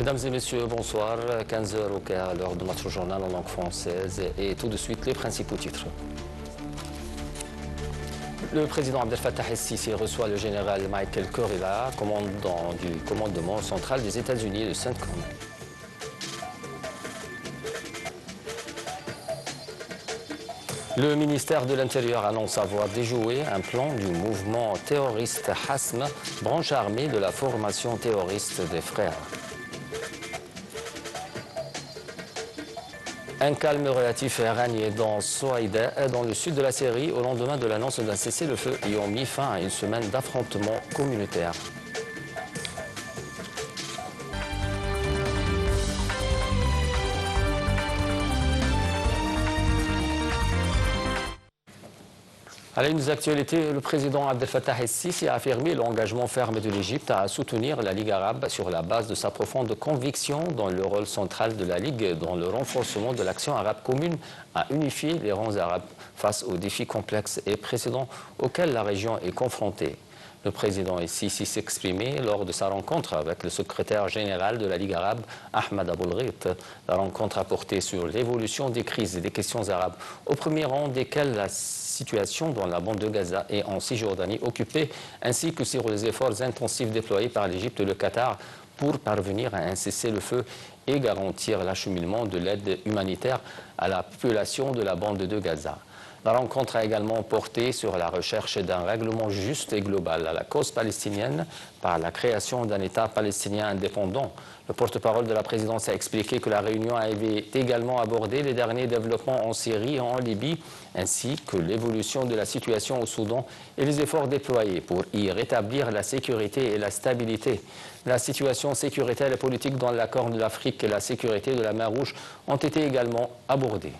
Mesdames et messieurs, bonsoir. 15 h au Caire, à l'heure de notre journal en langue française. Et tout de suite, les principaux titres. Le président Abdel Fattah el-Sisi reçoit le général Michael Kurilla, commandant du commandement central des États-Unis de CENTCOM. Le ministère de l'Intérieur annonce avoir déjoué un plan du mouvement terroriste Hasm, branche armée de la formation terroriste des Frères. Un calme relatif est régné dans Soaïda, dans le sud de la Syrie, au lendemain de l'annonce d'un cessez-le-feu ayant mis fin à une semaine d'affrontements communautaires. À la une des actualités, le président Abdel Fattah el-Sisi a affirmé l'engagement ferme de l'Égypte à soutenir la Ligue arabe sur la base de sa profonde conviction dans le rôle central de la Ligue dans le renforcement de l'action arabe commune à unifier les rangs arabes face aux défis complexes et précédents auxquels la région est confrontée. Le président el-Sisi s'exprimait lors de sa rencontre avec le secrétaire général de la Ligue arabe, Ahmed Aboulghit. La rencontre a porté sur l'évolution des crises et des questions arabes, au premier rang desquelles la situation dans la bande de Gaza et en Cisjordanie occupée, ainsi que sur les efforts intensifs déployés par l'Égypte et le Qatar pour parvenir à un cessez-le-feu et garantir l'acheminement de l'aide humanitaire à la population de la bande de Gaza. La rencontre a également porté sur la recherche d'un règlement juste et global à la cause palestinienne par la création d'un État palestinien indépendant. Le porte-parole de la présidence a expliqué que la réunion avait également abordé les derniers développements en Syrie et en Libye, ainsi que l'évolution de la situation au Soudan et les efforts déployés pour y rétablir la sécurité et la stabilité. La situation sécuritaire et politique dans la Corne de l'Afrique et la sécurité de la mer Rouge ont été également abordées.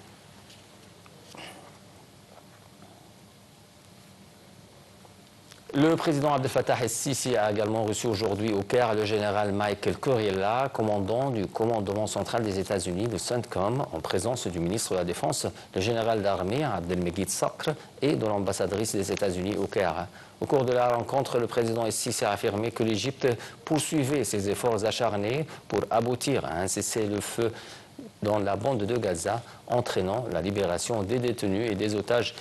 Le président Abdel Fattah el-Sisi a également reçu aujourd'hui au Caire le général Michael Kurilla, commandant du commandement central des États-Unis de CENTCOM, en présence du ministre de la Défense, le général d'armée Abdelmegid Sakr et de l'ambassadrice des États-Unis au Caire. Au cours de la rencontre, le président el-Sisi a affirmé que l'Égypte poursuivait ses efforts acharnés pour aboutir à un cessez-le-feu dans la bande de Gaza, entraînant la libération des détenus et des otages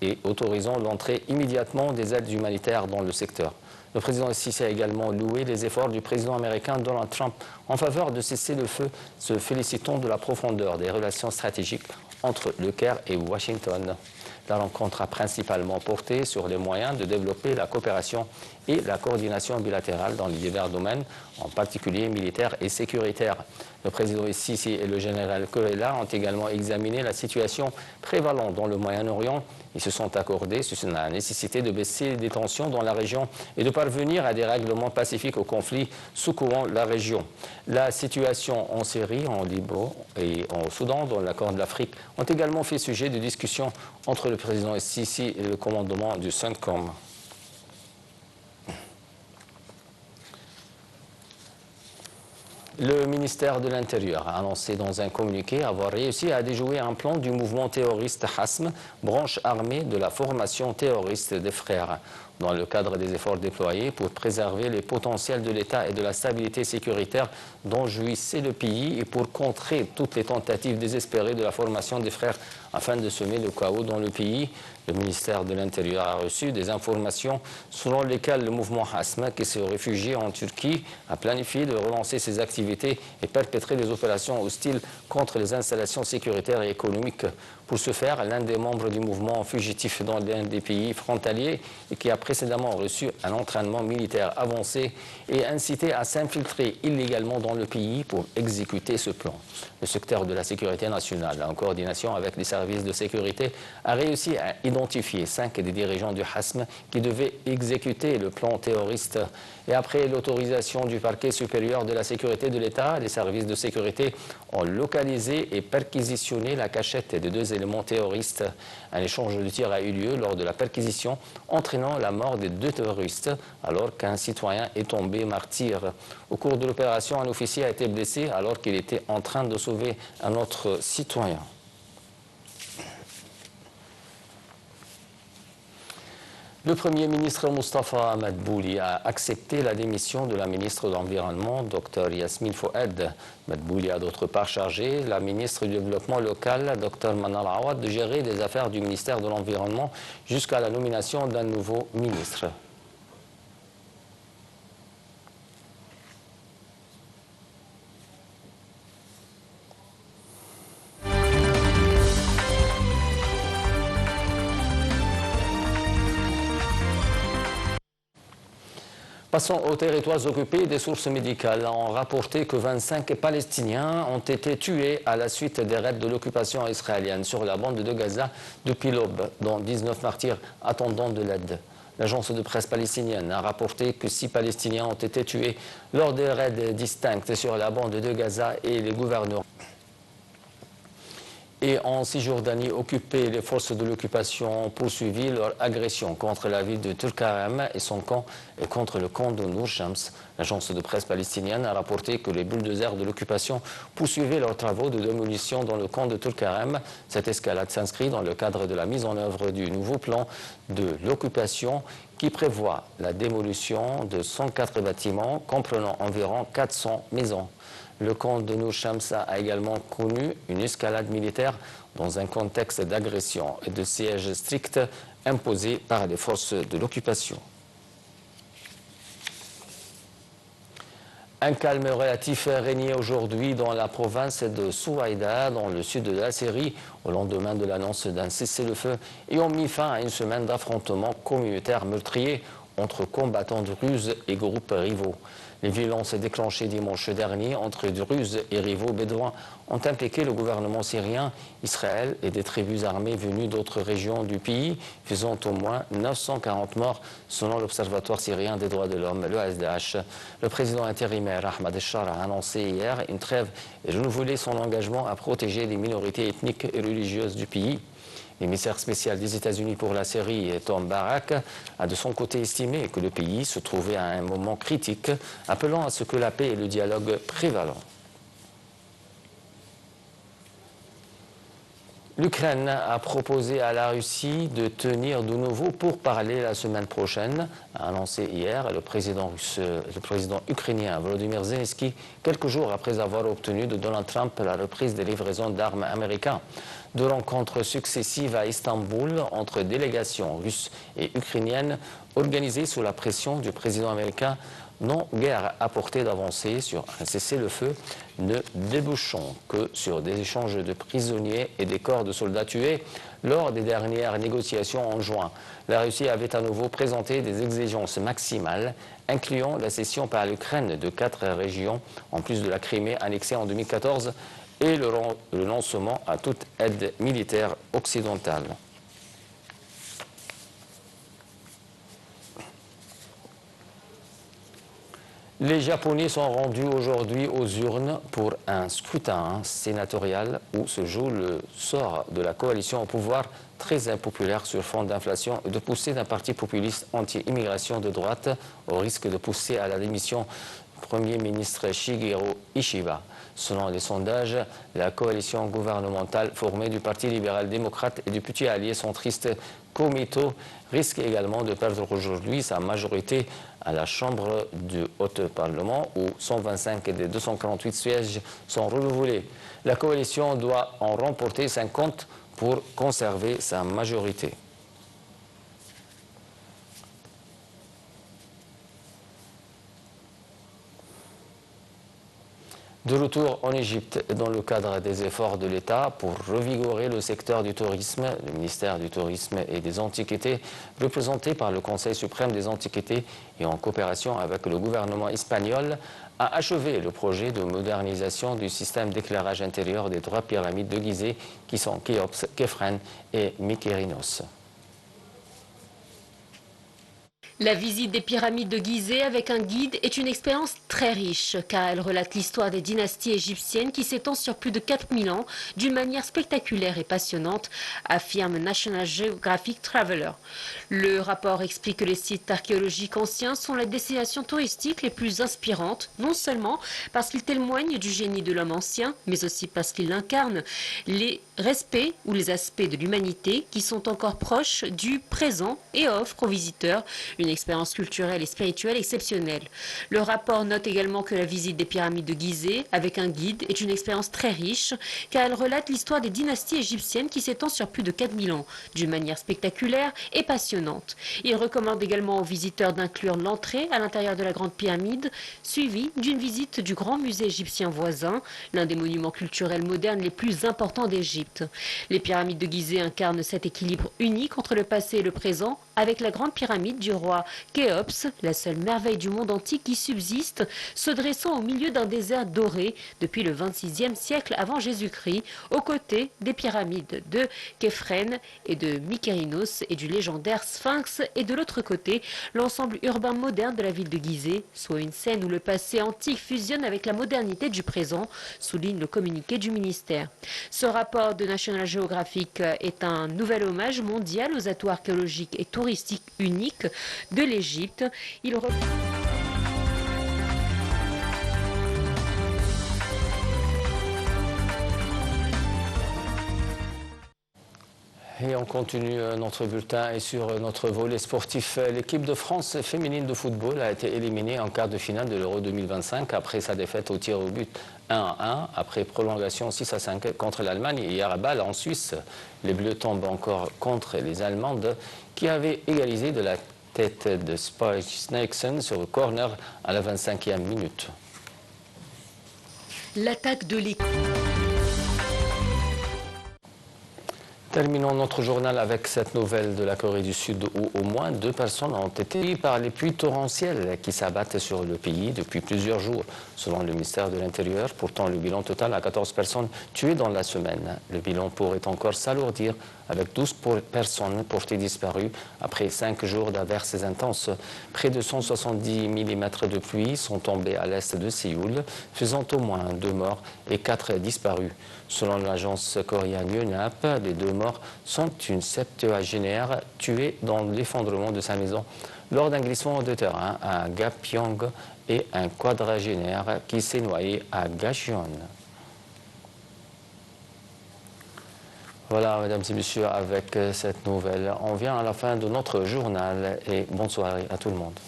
et autorisant l'entrée immédiatement des aides humanitaires dans le secteur. Le président el-Sisi a également loué les efforts du président américain Donald Trump en faveur de cesser le feu, se félicitant de la profondeur des relations stratégiques entre le Caire et Washington. La rencontre a principalement porté sur les moyens de développer la coopération et la coordination bilatérale dans les divers domaines, en particulier militaires et sécuritaires. Le président el-Sisi et le général Kurilla ont également examiné la situation prévalente dans le Moyen-Orient. Ils se sont accordés sur la nécessité de baisser les tensions dans la région et de parvenir à des règlements pacifiques au conflit secourant la région. La situation en Syrie, en Liban et au Soudan, dans la Corne de l'Afrique, ont également fait sujet de discussions entre le président el-Sisi et le commandement du CENTCOM. Le ministère de l'Intérieur a annoncé dans un communiqué avoir réussi à déjouer un plan du mouvement terroriste Hasm, branche armée de la formation terroriste des Frères, dans le cadre des efforts déployés pour préserver les potentiels de l'État et de la stabilité sécuritaire dont jouissait le pays et pour contrer toutes les tentatives désespérées de la formation des Frères afin de semer le chaos dans le pays. Le ministère de l'Intérieur a reçu des informations selon lesquelles le mouvement Hasm, qui se réfugie en Turquie, a planifié de relancer ses activités et perpétrer des opérations hostiles contre les installations sécuritaires et économiques. Pour ce faire, l'un des membres du mouvement fugitif dans l'un des pays frontaliers et qui a précédemment reçu un entraînement militaire avancé est incité à s'infiltrer illégalement dans le pays pour exécuter ce plan. Le secteur de la sécurité nationale, en coordination avec les services de sécurité, a réussi à identifier 5 des dirigeants du Hasm qui devaient exécuter le plan terroriste. Et après l'autorisation du parquet supérieur de la sécurité de l'État, les services de sécurité ont localisé et perquisitionné la cachette de 2 éléments terroristes. Un échange de tirs a eu lieu lors de la perquisition, entraînant la mort des 2 terroristes, alors qu'un citoyen est tombé martyr. Au cours de l'opération, un officier a été blessé alors qu'il était en train de sauver un autre citoyen. Le Premier ministre Mustafa Madbouli a accepté la démission de la ministre de l'Environnement, Dr Yasmine Fouad. Madbouli a d'autre part chargé la ministre du Développement local, Dr Manal Awad, de gérer les affaires du ministère de l'Environnement jusqu'à la nomination d'un nouveau ministre. Passons aux territoires occupés. Des sources médicales ont rapporté que 25 Palestiniens ont été tués à la suite des raids de l'occupation israélienne sur la bande de Gaza depuis l'aube, dont 19 martyrs attendant de l'aide. L'agence de presse palestinienne a rapporté que 6 Palestiniens ont été tués lors des raids distincts sur la bande de Gaza et les gouverneurs. Et en Cisjordanie occupée, les forces de l'occupation ont poursuivi leur agression contre la ville de Tulkarem et son camp et contre le camp de Nour Shams. L'agence de presse palestinienne a rapporté que les bulldozers de l'occupation poursuivaient leurs travaux de démolition dans le camp de Tulkarem. Cette escalade s'inscrit dans le cadre de la mise en œuvre du nouveau plan de l'occupation qui prévoit la démolition de 104 bâtiments comprenant environ 400 maisons. Le camp de Nour Shams a également connu une escalade militaire dans un contexte d'agression et de siège strict imposé par les forces de l'occupation. Un calme relatif régnait aujourd'hui dans la province de Souaïda, dans le sud de la Syrie, au lendemain de l'annonce d'un cessez-le-feu et ont mis fin à une semaine d'affrontements communautaires meurtriers entre combattants druzes et groupes rivaux. Les violences déclenchées dimanche dernier entre druzes et rivaux bédouins ont impliqué le gouvernement syrien, Israël et des tribus armées venues d'autres régions du pays, faisant au moins 940 morts selon l'Observatoire syrien des droits de l'homme, le ASDH. Le président intérimaire Ahmad Eshar a annoncé hier une trêve et renouvelé son engagement à protéger les minorités ethniques et religieuses du pays. L'émissaire spécial des États-Unis pour la Syrie, Tom Barak, a de son côté estimé que le pays se trouvait à un moment critique, appelant à ce que la paix et le dialogue prévalent. L'Ukraine a proposé à la Russie de tenir de nouveau pourparlers la semaine prochaine, a annoncé hier le président ukrainien Volodymyr Zelensky, quelques jours après avoir obtenu de Donald Trump la reprise des livraisons d'armes américaines. Deux rencontres successives à Istanbul entre délégations russes et ukrainiennes organisées sous la pression du président américain n'ont guère apporté d'avancée sur un cessez-le-feu, ne débouchant que sur des échanges de prisonniers et des corps de soldats tués lors des dernières négociations en juin. La Russie avait à nouveau présenté des exigences maximales, incluant la cession par l'Ukraine de 4 régions, en plus de la Crimée annexée en 2014, et le renoncement à toute aide militaire occidentale. Les Japonais sont rendus aujourd'hui aux urnes pour un scrutin sénatorial où se joue le sort de la coalition au pouvoir très impopulaire sur fond d'inflation et de poussée d'un parti populiste anti-immigration de droite au risque de pousser à la démission du Premier ministre Shigeru Ishiba. Selon les sondages, la coalition gouvernementale formée du Parti libéral-démocrate et du petit allié centriste Komito risque également de perdre aujourd'hui sa majorité à la Chambre du Haut-Parlement où 125 des 248 sièges sont renouvelés. La coalition doit en remporter 50 pour conserver sa majorité. De retour en Égypte, dans le cadre des efforts de l'État pour revigorer le secteur du tourisme, le ministère du Tourisme et des Antiquités, représenté par le Conseil suprême des Antiquités et en coopération avec le gouvernement espagnol, a achevé le projet de modernisation du système d'éclairage intérieur des 3 pyramides de Gizeh qui sont Khéops, Képhren et Mykérinos. La visite des pyramides de Gizeh avec un guide est une expérience très riche car elle relate l'histoire des dynasties égyptiennes qui s'étend sur plus de 4000 ans d'une manière spectaculaire et passionnante, affirme National Geographic Traveler. Le rapport explique que les sites archéologiques anciens sont les destinations touristiques les plus inspirantes, non seulement parce qu'ils témoignent du génie de l'homme ancien, mais aussi parce qu'ils incarnent les respects ou les aspects de l'humanité qui sont encore proches du présent et offrent aux visiteurs une expérience culturelle et spirituelle exceptionnelle. Le rapport note également que la visite des pyramides de Gizeh avec un guide est une expérience très riche car elle relate l'histoire des dynasties égyptiennes qui s'étend sur plus de 4000 ans d'une manière spectaculaire et passionnante. Il recommande également aux visiteurs d'inclure l'entrée à l'intérieur de la Grande Pyramide suivie d'une visite du Grand Musée égyptien voisin, l'un des monuments culturels modernes les plus importants d'Égypte. Les pyramides de Gizeh incarnent cet équilibre unique entre le passé et le présent avec la Grande Pyramide du roi Khéops, la seule merveille du monde antique qui subsiste, se dressant au milieu d'un désert doré depuis le 26e siècle avant Jésus-Christ, aux côtés des pyramides de Képhren et de Mykérinos et du légendaire Sphinx, et de l'autre côté, l'ensemble urbain moderne de la ville de Gizeh, soit une scène où le passé antique fusionne avec la modernité du présent, souligne le communiqué du ministère. Ce rapport de National Geographic est un nouvel hommage mondial aux atouts archéologiques et touristiques uniques de l'Égypte. Et on continue notre bulletin et sur notre volet sportif. L'équipe de France féminine de football a été éliminée en quart de finale de l'Euro 2025 après sa défaite au tir au but 1-1, après prolongation 6-5 contre l'Allemagne hier à Bâle en Suisse. Les Bleus tombent encore contre les Allemandes qui avaient égalisé de la tête de Spike Snakeson sur le corner à la 25e minute. L'attaque de l'équipe. Terminons notre journal avec cette nouvelle de la Corée du Sud où au moins 2 personnes ont été tuées par les pluies torrentielles qui s'abattent sur le pays depuis plusieurs jours, selon le ministère de l'Intérieur. Pourtant, le bilan total à 14 personnes tuées dans la semaine. Le bilan pourrait encore s'alourdir avec 12 personnes portées disparues après 5 jours d'averses intenses. Près de 170 mm de pluie sont tombés à l'est de Séoul, faisant au moins 2 morts et 4 disparus. Selon l'agence coréenne Yonhap, les 2 morts sont une septuagénaire tuée dans l'effondrement de sa maison lors d'un glissement de terrain à Gapyeong et un quadragénaire qui s'est noyé à Gachon. Voilà, mesdames et messieurs, avec cette nouvelle, on vient à la fin de notre journal et bonne soirée à tout le monde.